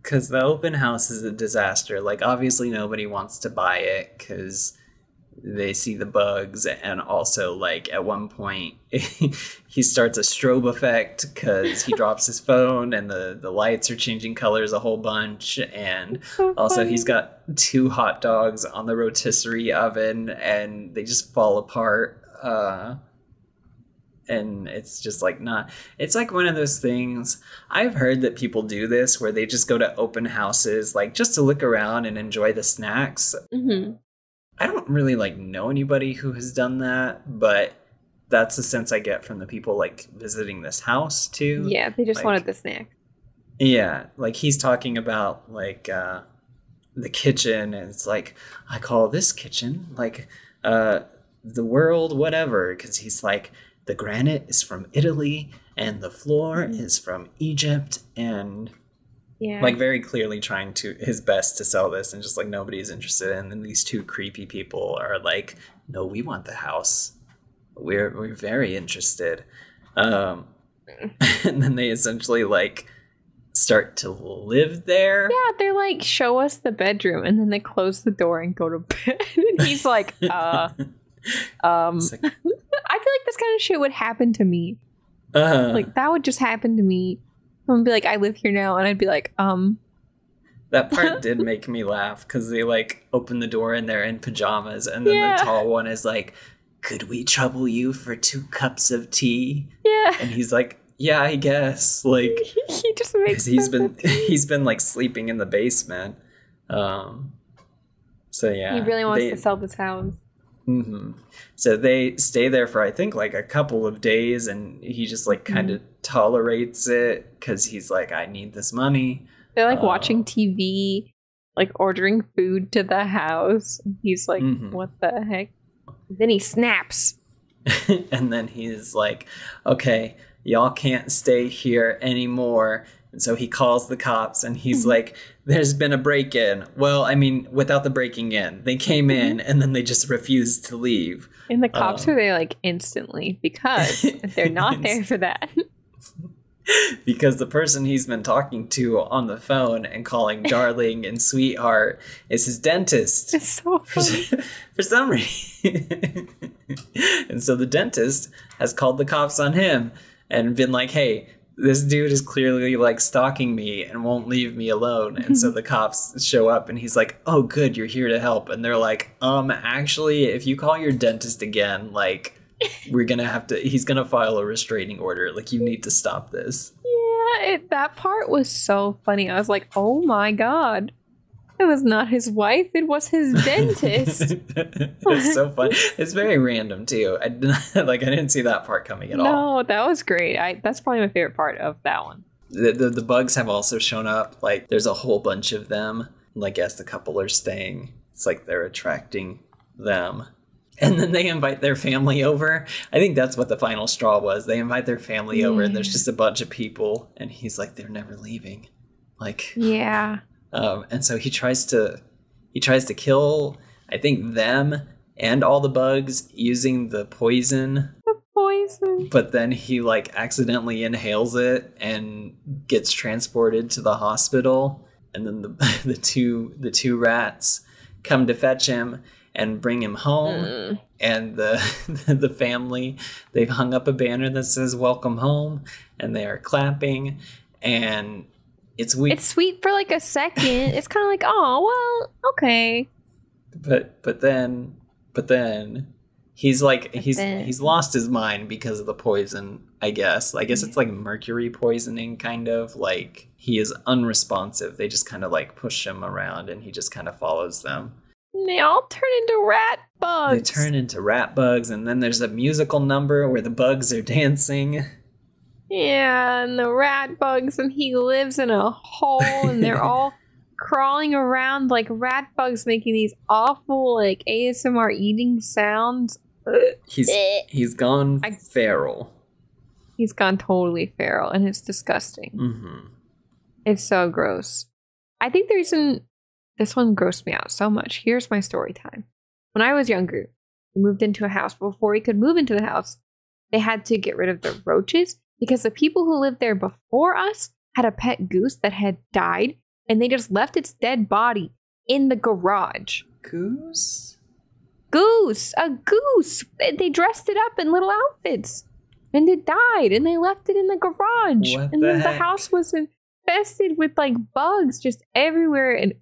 Because the open house is a disaster. Like, obviously nobody wants to buy it because they see the bugs, and also, like, at one point he starts a strobe effect because he drops his phone and the lights are changing colors a whole bunch, and so also he's got 2 hot dogs on the rotisserie oven and they just fall apart, and it's just like not... It's like one of those things. I've heard that people do this where they just go to open houses, like, just to look around and enjoy the snacks. Mm-hmm. I don't really like know anybody who has done that, but that's the sense I get from the people like visiting this house too. Yeah, they just wanted the snack. Yeah, like he's talking about like the kitchen, and it's like, I call this kitchen like the world whatever, because he's like, the granite is from Italy and the floor is from Egypt, and like very clearly trying to his best to sell this, and just like nobody's interested in. And these 2 creepy people are like, no, we want the house. We're very interested. And then they essentially like start to live there. Yeah, they're like, show us the bedroom, and then they close the door and go to bed. And he's like, I feel like this kind of shit would happen to me. Like that would just happen to me. I'm be like, I live here now, and I'd be like, That part did make me laugh, because they like open the door and they're in pajamas, and then the tall one is like, could we trouble you for 2 cups of tea? Yeah. And he's like, yeah, I guess. Like, he just makes he's been like sleeping in the basement. So yeah, he really wants to sell this house. Mm-hmm. So they stay there for, I think, like a couple of days, and he just like kind of tolerates it because he's like, I need this money. They're like watching TV, like ordering food to the house. He's like, what the heck? Then he snaps. And then he's like, okay, y'all can't stay here anymore. And so he calls the cops, and he's like, there's been a break-in. Well, I mean, without the breaking in, they came in and then they just refused to leave. And the cops are there like instantly, because they're not there for that. Because the person he's been talking to on the phone and calling darling and sweetheart is his dentist. It's so funny. For some reason. And so the dentist has called the cops on him and been like, hey, this dude is clearly like stalking me and won't leave me alone. And so the cops show up, and he's like, oh, good, you're here to help. And they're like, actually, if you call your dentist again, like, we're going to have to, he's going to file a restraining order. Like, you need to stop this. Yeah, that part was so funny. I was like, oh my God. It was not his wife, it was his dentist. It's so fun. It's very random too. I didn't see that part coming at all. No, that was great. That's probably my favorite part of that one. The bugs have also shown up. Like, there's a whole bunch of them. Like, as the couple are staying, it's like they're attracting them. And then they invite their family over. I think that's what the final straw was. They invite their family over, and there's just a bunch of people, and he's like, they're never leaving. Like, yeah. And so he tries to kill, I think, them and all the bugs using the poison. The poison. But then he like accidentally inhales it and gets transported to the hospital. And then the two rats come to fetch him and bring him home. And the family, they've hung up a banner that says "Welcome home," and they are clapping. And it's weird. It's sweet for like a second. It's kind of like, oh, well, okay. But then He's like he's lost his mind because of the poison, I guess. I guess it's like mercury poisoning, kind of. Like, he is unresponsive. They just kind of like push him around and he just kind of follows them. And they all turn into rat bugs. They turn into rat bugs, and then there's a musical number where the bugs are dancing. Yeah, and the rat bugs, and he lives in a hole, and they're all crawling around like rat bugs, making these awful like ASMR eating sounds. He's gone feral. He's gone totally feral, and it's disgusting. Mm-hmm. It's so gross. I think the reason this one grossed me out so much. Here's my story time. When I was younger, we moved into a house. Before we could move into the house, they had to get rid of the roaches because the people who lived there before us had a pet goose that had died, and they just left its dead body in the garage. Goose? Goose! A goose! They dressed it up in little outfits. And it died, and they left it in the garage. What and the then heck? the house was infested with like bugs just everywhere. And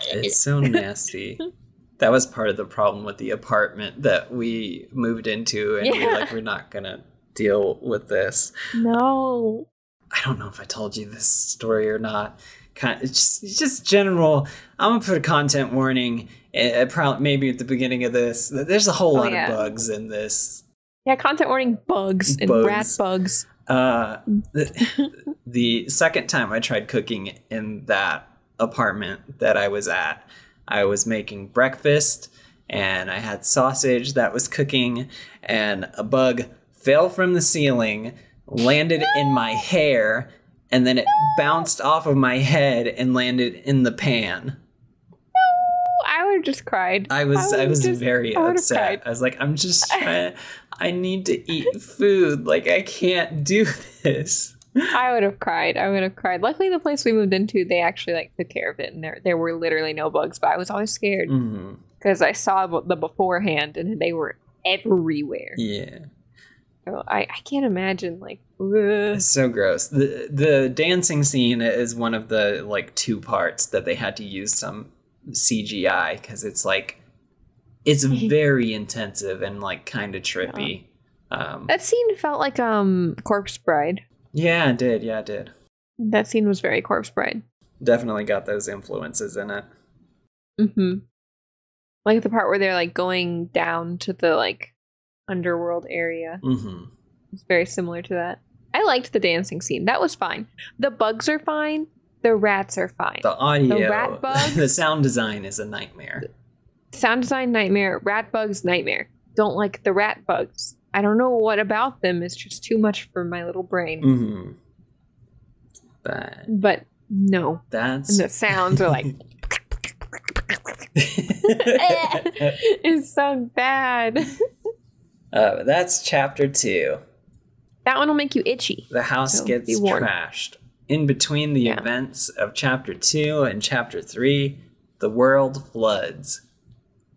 It's so nasty. That was part of the problem with the apartment that we moved into, and we're not gonna deal with this. No. I don't know if I told you this story or not. It's just general. I'm gonna put a content warning. Probably maybe at the beginning of this. There's a whole lot of bugs in this. Yeah, content warning: bugs and rat bugs. The second time I tried cooking in that apartment that I was at, I was making breakfast, and I had sausage that was cooking, and a bug fell from the ceiling, landed in my hair, and then it bounced off of my head and landed in the pan. I would have just cried. I was very upset. I was like, I'm just trying. I need to eat food. Like, I can't do this. I would have cried. Luckily, the place we moved into, they actually like took care of it, and there were literally no bugs. But I was always scared because I saw the beforehand, and they were everywhere. Yeah. So I can't imagine, like, it's so gross. The dancing scene is one of the like 2 parts that they had to use some CGI because it's like it's very intensive and like kind of trippy. That scene felt like Corpse Bride. Yeah, it did. That scene was very Corpse Bride. Definitely got those influences in it. Mm-hmm. Like the part where they're like going down to the like underworld area. Mm-hmm. It's very similar to that. I liked the dancing scene. That was fine. The bugs are fine. The rats are fine. The audio, the rat bugs, the sound design is a nightmare. Sound design nightmare. Rat bugs nightmare. Don't like the rat bugs. I don't know what about them is just too much for my little brain. Mm-hmm. But no. And the sounds are like it's so bad. That's chapter 2. That one will make you itchy. The house gets trashed. In between the events of chapter 2 and chapter 3, the world floods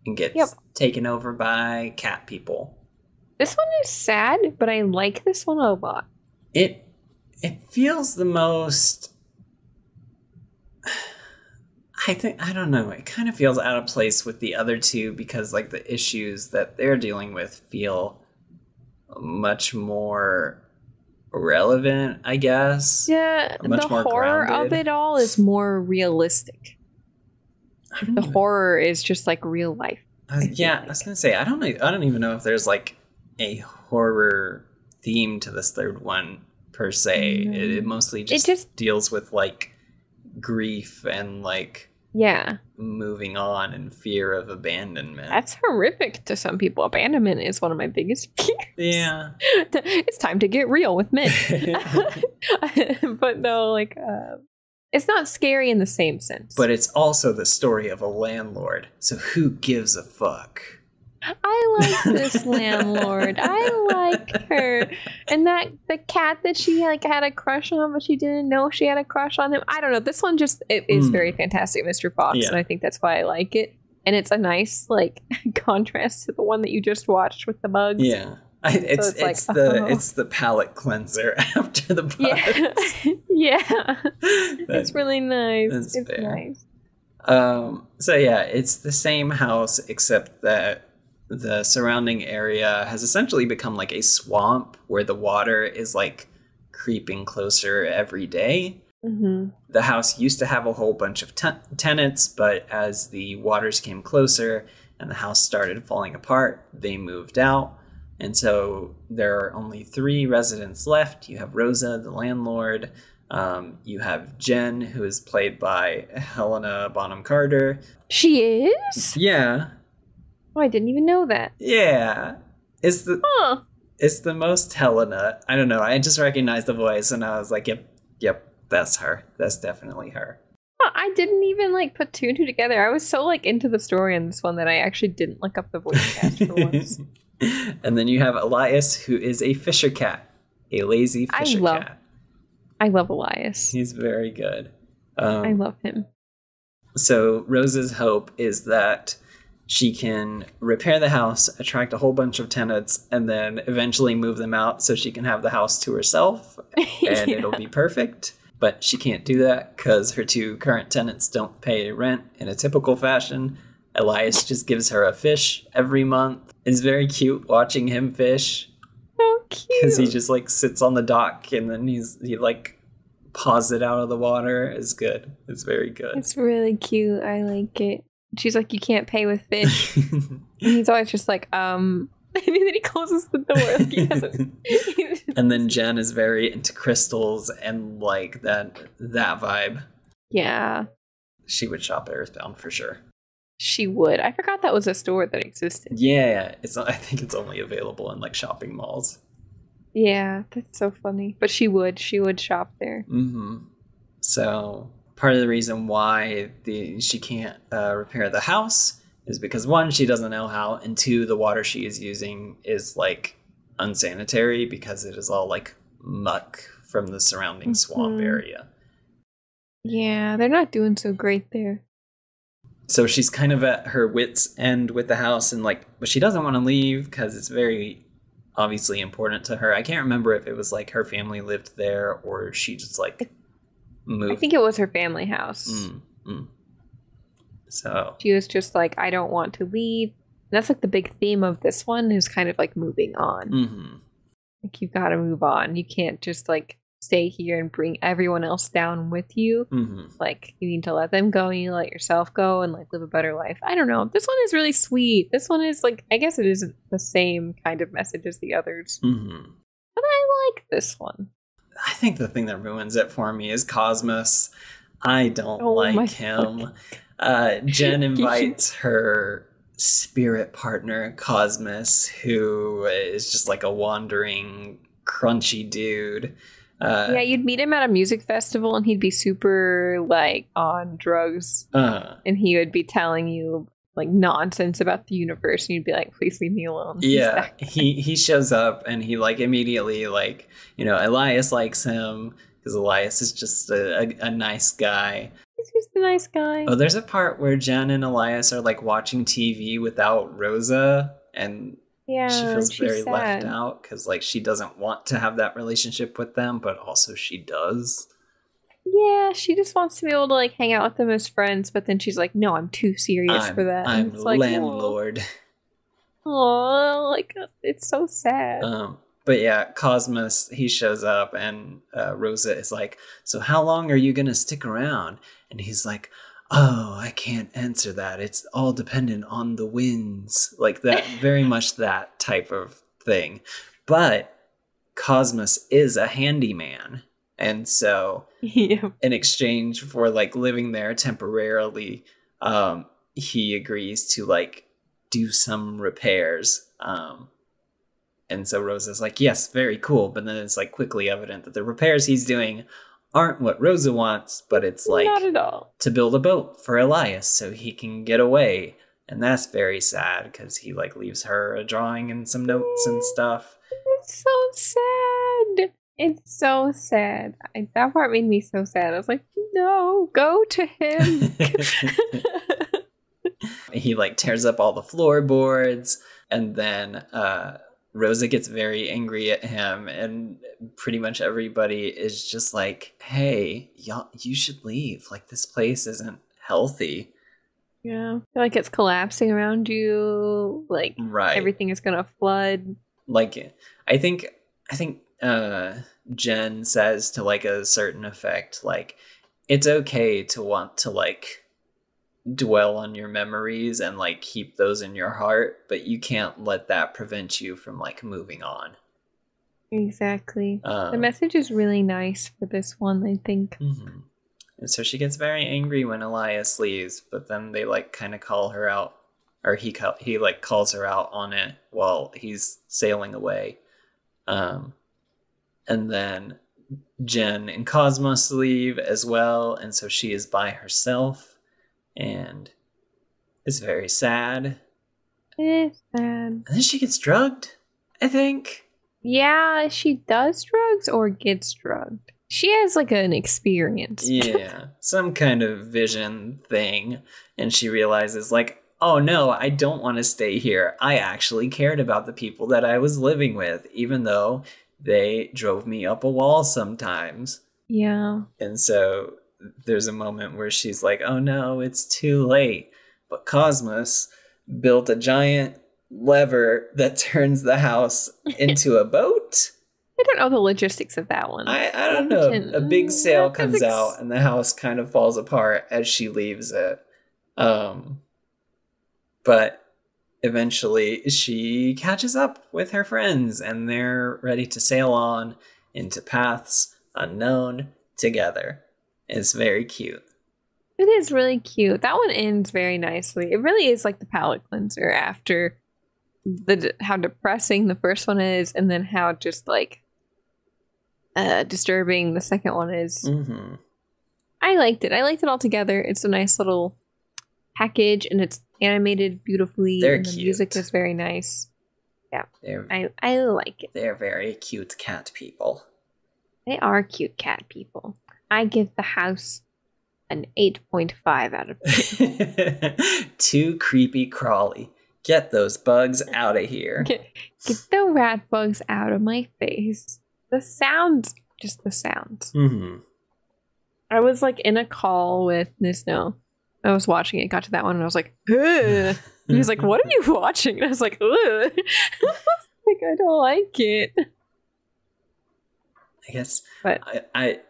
and gets taken over by cat people. This one is sad, but I like this one a lot. It feels the most... I don't know. It kind of feels out of place with the other 2 because like the issues that they're dealing with feel much more relevant, I guess. Yeah, the horror of it all is more realistic. The horror is just like real life. I was gonna say I don't even know if there's like a horror theme to this third one per se. It mostly just deals with like grief and like moving on and fear of abandonment. That's horrific to some people. Abandonment is one of my biggest fears. Yeah. It's time to get real with men. But no, like it's not scary in the same sense. But it's also the story of a landlord. So who gives a fuck? I like this landlord. I like her. And the cat that she like had a crush on, but she didn't know she had a crush on him. I don't know. This one just is very fantastic, Mr. Fox, and I think that's why I like it. And it's a nice like contrast to the one that you just watched with the bugs. Yeah. It's the palate cleanser after the bugs. Yeah. It's really nice. It's fair. Nice. So yeah, it's the same house except that the surrounding area has essentially become like a swamp where the water is like creeping closer every day. Mm-hmm. The house used to have a whole bunch of tenants, but as the waters came closer and the house started falling apart, they moved out. And so there are only 3 residents left. You have Rosa, the landlord. You have Jen, who is played by Helena Bonham Carter. She is? Yeah. Oh, I didn't even know that. Yeah. It's the most Helena. I don't know. I just recognized the voice and I was like, yep, that's her. That's definitely her. Oh, I didn't even like put 2 and 2 together. I was so like into the story in this one that I actually didn't look up the voice cast for once. And then you have Elias, who is a fisher cat, a lazy fisher cat. I love Elias. He's very good. I love him. So Rose's hope is that she can repair the house, attract a whole bunch of tenants, and then eventually move them out so she can have the house to herself, and it'll be perfect. But she can't do that because her 2 current tenants don't pay rent in a typical fashion. Elias just gives her a fish every month. It's very cute watching him fish. So cute. Because he just like sits on the dock and then he like paws it out of the water. It's good. It's very good. It's really cute. I like it. She's like, you can't pay with fish. And he's always just like, and then he closes the door. Like he doesn't. And then Jen is very into crystals and like that vibe. Yeah. She would shop at Earthbound for sure. She would. I forgot that was a store that existed. Yeah. I think it's only available in like shopping malls. Yeah, that's so funny. But she would shop there. Mm-hmm. So part of the reason why she can't repair the house is because 1, she doesn't know how, and 2, the water she is using is like unsanitary because it is all like muck from the surrounding swamp area. Yeah, they're not doing so great there. So she's kind of at her wit's end with the house, and like, but she doesn't want to leave because it's very obviously important to her. I can't remember if it was like her family lived there or she just like moved. I think it was her family house. So she was just like, I don't want to leave. And that's like the big theme of this one is kind of like moving on. Mm-hmm. Like you've got to move on. You can't just like stay here and bring everyone else down with you. Mm-hmm. Like you need to let them go and you let yourself go and like live a better life. I don't know. This one is really sweet. This one is like, I guess it isn't the same kind of message as the others. Mm-hmm. But I like this one. I think the thing that ruins it for me is Cosmos. I don't like him. Jen invites her spirit partner, Cosmos, who is just like a wandering, crunchy dude. Yeah, you'd meet him at a music festival and he'd be super like on drugs. And he would be telling you like nonsense about the universe and you'd be like, please leave me alone. Yeah, he shows up and he like immediately like, Elias likes him because Elias is just a nice guy. He's just a nice guy. Oh, there's a part where Jen and Elias are like watching TV without Rosa, and she feels very sad. Left out because like she doesn't want to have that relationship with them, but also she does. Yeah, she just wants to be able to like hang out with them as friends, but then she's like, no, I'm too serious for that. I'm landlord. Oh, like it's so sad. But yeah, Cosmos, he shows up and Rosa is like, so how long are you going to stick around? And he's like, oh, I can't answer that. It's all dependent on the winds. Like that, very much that type of thing. But Cosmos is a handyman. And so in exchange for like living there temporarily, he agrees to like do some repairs. And so Rosa's like, yes, very cool. But then it's like quickly evident that the repairs he's doing aren't what Rosa wants, but it's like not at all. To build a boat for Elias so he can get away. And that's very sad because he like leaves her a drawing and some notes and stuff. It's so sad. It's so sad. That part made me so sad. I was like, no, go to him. He like tears up all the floorboards and then Rosa gets very angry at him and pretty much everybody is just like, hey, y'all, you should leave. Like this place isn't healthy. Yeah. Like it's collapsing around you. Like everything is gonna flood. Like I think Jen says to like a certain effect, like it's okay to want to like dwell on your memories and like keep those in your heart, but you can't let that prevent you from like moving on. Exactly. The message is really nice for this one, I think. Mm-hmm. And so she gets very angry when Elias leaves, but then they like kind of call her out, or he like calls her out on it while he's sailing away. And then Jen and Cosmos leave as well, and so she is by herself and is very sad. It's sad. And then she gets drugged, I think. Yeah, she does drugs or gets drugged. She has like an experience. Yeah, some kind of vision thing. And she realizes like, oh no, I don't want to stay here. I actually cared about the people that I was living with, even though they drove me up a wall sometimes. Yeah. And so there's a moment where she's like, oh no, it's too late. But Cosmos built a giant lever that turns the house into a boat. I don't know the logistics of that one. I don't know. A big sail comes out and the house kind of falls apart as she leaves it. But eventually she catches up with her friends and they're ready to sail on into paths unknown together. It's very cute. It is really cute. That one ends very nicely. It really is like the palate cleanser after how depressing the first one is, and then how just like disturbing the second one is. Mm-hmm. I liked it. I liked it all together. It's a nice little package, and it's animated beautifully. They're and the cute. music is very nice. Yeah, I like it. They're very cute cat people. They are cute cat people. I give the house an 8.5 out of 10. Too creepy crawly. Get those bugs out of here. Get the rat bugs out of my face. The sounds, just the sounds. Mm-hmm. I was like in a call with Nisno. I was watching it, got to that one, and I was like, ugh. He was like, what are you watching? And I was like, ugh. Like, I don't like it. I guess. But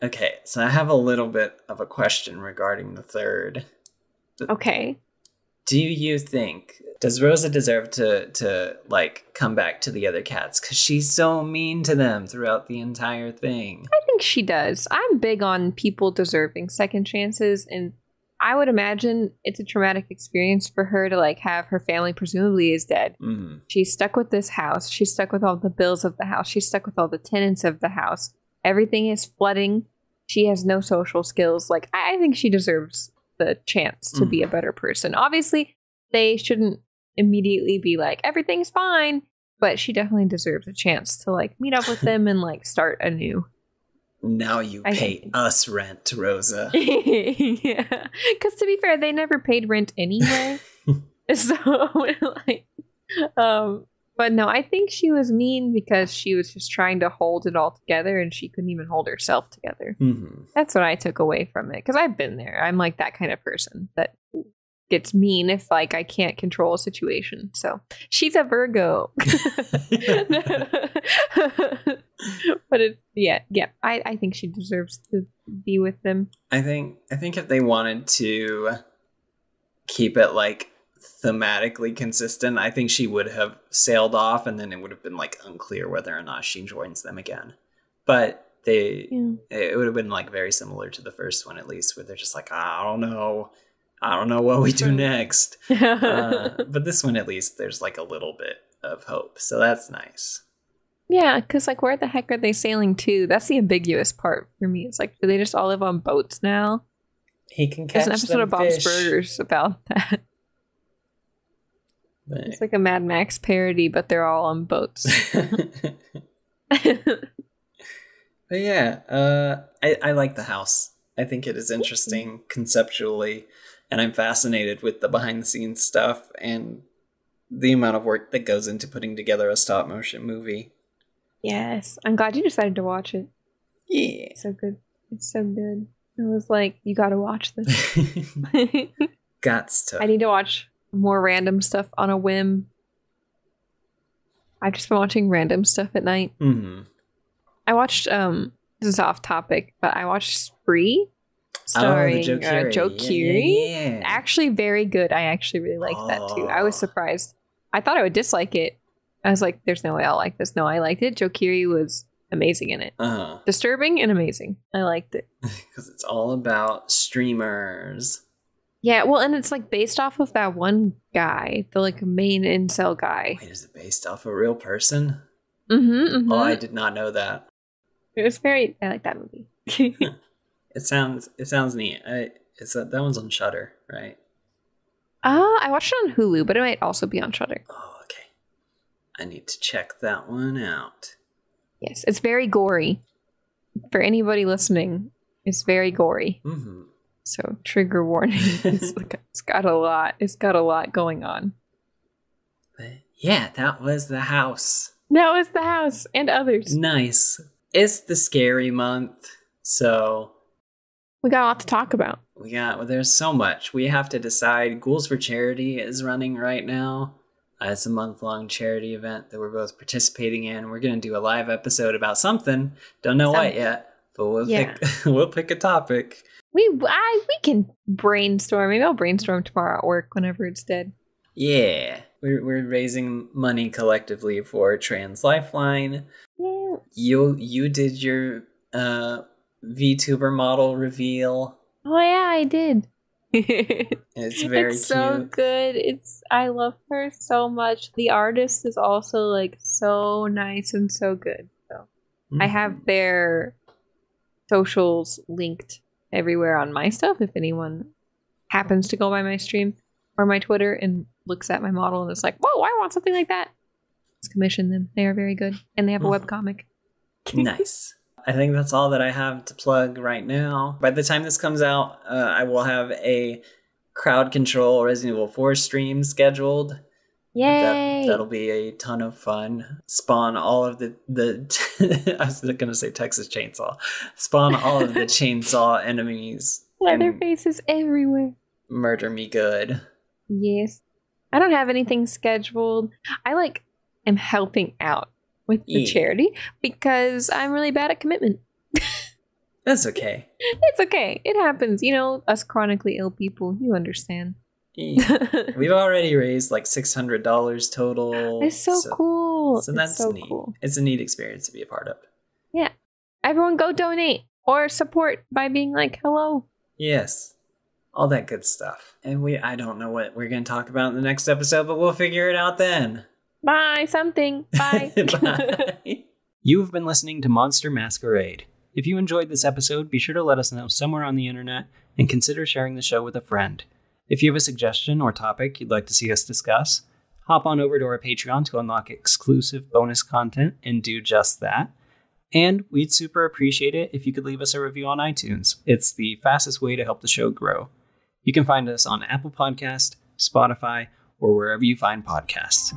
okay, so I have a little bit of a question regarding the third. Okay. Do you think, does Rosa deserve to like come back to the other cats? Because she's so mean to them throughout the entire thing. I think she does. I'm big on people deserving second chances, and I would imagine it's a traumatic experience for her to like have her family presumably is dead. Mm-hmm. She's stuck with this house. She's stuck with all the bills of the house. She's stuck with all the tenants of the house. Everything is flooding. She has no social skills. Like, I think she deserves the chance to be a better person. Obviously, they shouldn't immediately be like, everything's fine. But she definitely deserves a chance to like meet up with them and like start anew. Now you pay us rent, Rosa. Yeah. Because to be fair, they never paid rent anyway. So, like, but no, I think she was mean because she was just trying to hold it all together and she couldn't even hold herself together. Mm-hmm. That's what I took away from it. Because I've been there. I'm like that kind of person that gets mean if like I can't control a situation. So she's a Virgo. But it's yeah. I think she deserves to be with them. I think if they wanted to keep it like thematically consistent, I think she would have sailed off and then it would have been like unclear whether or not she joins them again. But it would have been like very similar to the first one, at least, where they're just like, I don't know what we do next. But this one, at least, there's like a little bit of hope. So that's nice. Yeah, because like where the heck are they sailing to? That's the ambiguous part for me. It's like, do they just all live on boats now? He can catch There's an episode of Bob's fish. Burgers about that. But it's like a Mad Max parody, but they're all on boats. But yeah, I like the house. I think it is interesting conceptually, and I'm fascinated with the behind the scenes stuff and the amount of work that goes into putting together a stop motion movie. Yes, I'm glad you decided to watch it. Yeah, it's so good. It's so good. I was like, you got to watch this. I need to watch more random stuff on a whim. I've just been watching random stuff at night. Mm-hmm. I watched, this is off topic, but I watched Spree, starring Joe Keery. Yeah. Actually very good. I actually really liked that too. I was surprised. I thought I would dislike it. I was like, there's no way I'll like this. No, I liked it. Joe Keery was amazing in it. Disturbing and amazing. I liked it. Because it's all about streamers. Yeah, well, and it's like based off of that one guy, the like main incel guy. Wait, is it based off a real person? Mm-hmm. Oh, I did not know that. It was I like that movie. It sounds neat. That one's on Shudder, right? I watched it on Hulu, but it might also be on Shudder. Oh, okay. I need to check that one out. Yes, it's very gory. For anybody listening, it's very gory. Mm-hmm. So trigger warning. It's got a lot. It's got a lot going on. But yeah, that was the house. That was the house and others. Nice. It's the scary month, so we got a lot to talk about. There's so much. We have to decide. Ghouls for Charity is running right now. It's a month-long charity event that we're both participating in. We're going to do a live episode about something. Don't know what yet, but we'll pick a topic. We can brainstorm. Maybe I'll brainstorm tomorrow at work whenever it's dead. Yeah. We're raising money collectively for Trans Lifeline. Yeah. You did your VTuber model reveal. Oh yeah, I did. It's very cute. So good. I love her so much. The artist is also like so nice and so good. So I have their socials linked everywhere on my stuff. If anyone happens to go by my stream or my Twitter and looks at my model and is like, whoa, I want something like that, let's commission them. They are very good. And they have a webcomic. Nice. I think that's all that I have to plug right now. By the time this comes out, I will have a crowd control Resident Evil 4 stream scheduled. Yay! That'll be a ton of fun. Spawn all of the I was going to say Texas Chainsaw. Spawn all of the chainsaw enemies. Leatherfaces everywhere. Murder me good. Yes. I don't have anything scheduled. I am helping out with the charity because I'm really bad at commitment. That's okay. It's okay. It happens. You know, us chronically ill people, you understand. We've already raised like $600 total. It's so cool. So that's neat. Cool. It's a neat experience to be a part of. Yeah. Everyone go donate or support by being like, hello. Yes. All that good stuff. And I don't know what we're going to talk about in the next episode, but we'll figure it out then. Bye, something. Bye. Bye. You've been listening to Monster Masquerade. If you enjoyed this episode, be sure to let us know somewhere on the internet and consider sharing the show with a friend. If you have a suggestion or topic you'd like to see us discuss, hop on over to our Patreon to unlock exclusive bonus content and do just that. And we'd super appreciate it if you could leave us a review on iTunes. It's the fastest way to help the show grow. You can find us on Apple Podcast, Spotify, or wherever you find podcasts.